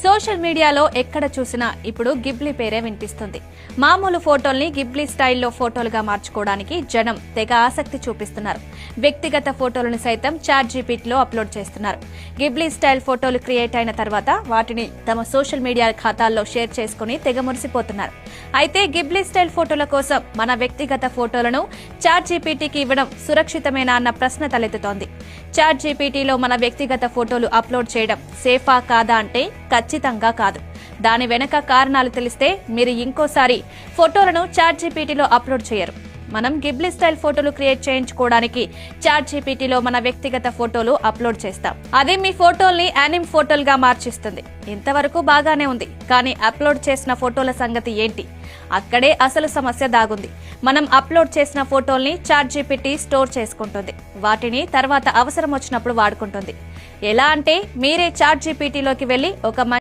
Social మీడియాలో ఎక్కడ చూసినా ఇప్పుడు గిబ్లీ పేరే వినిపిస్తుంది. మామూలు ఫోటోల్ని గిబ్లీ స్టైల్లో ఫోటోలుగా మార్చుకోవడానికి జనం తెగ ఆసక్తి చూపిస్తున్నారు. వ్యక్తిగత ఫోటోలను సైతం చాట్ జీపీటీలో అప్లోడ్ చేస్తున్నారు. గిబ్లీ స్టైల్ ఫోటోలు క్రియేట్ అయిన తర్వాత వాటిని తమ సోషల్ మీడియా ఖాతాల్లో షేర్ చేసుకుని తెగ మురిసిపోతున్నారు. అయితే గిబ్లీ స్టైల్ ఫోటోల కోసం మన వ్యక్తిగత ఫోటోలను చాట్ జీపీటీకి ఇవ్వడం సురక్షితమేనా అన్న ప్రశ్న తలెత్తుతోంది. చాట్ జీపీటీలో మన వ్యక్తిగత ఫోటోలు అప్లోడ్ చేయడం సేఫా కాదా అంటే ఖచ్చితంగా కాదు. దాని వెనక కారణాలు తెలిస్తే మీరు ఇంకోసారి ఫోటోలను చాట్ జీపీటీలో అప్లోడ్ చేయరు. మనం గిబ్లీ స్టైల్ ఫోటోలు క్రియేట్ చేయించుకోవడానికి చాట్ జీపీటీలో మన వ్యక్తిగత ఫోటోలు అప్లోడ్ చేస్తాం. అది మీ ఫోటోల్ని యానిమ్ ఫోటోలుగా మార్చిస్తుంది. ఇంతవరకు బాగానే ఉంది, కానీ అప్లోడ్ చేసిన ఫోటోల సంగతి ఏంటి? అక్కడే అసలు సమస్య దాగుంది. మనం అప్లోడ్ చేసిన ఫోటోల్ని చాట్ జీపీటీ స్టోర్ చేసుకుంటుంది. వాటిని తర్వాత అవసరం వచ్చినప్పుడు వాడుకుంటుంది. ఎలా అంటే మీరే చాట్ జీపీటీలోకి వెళ్లి ఒక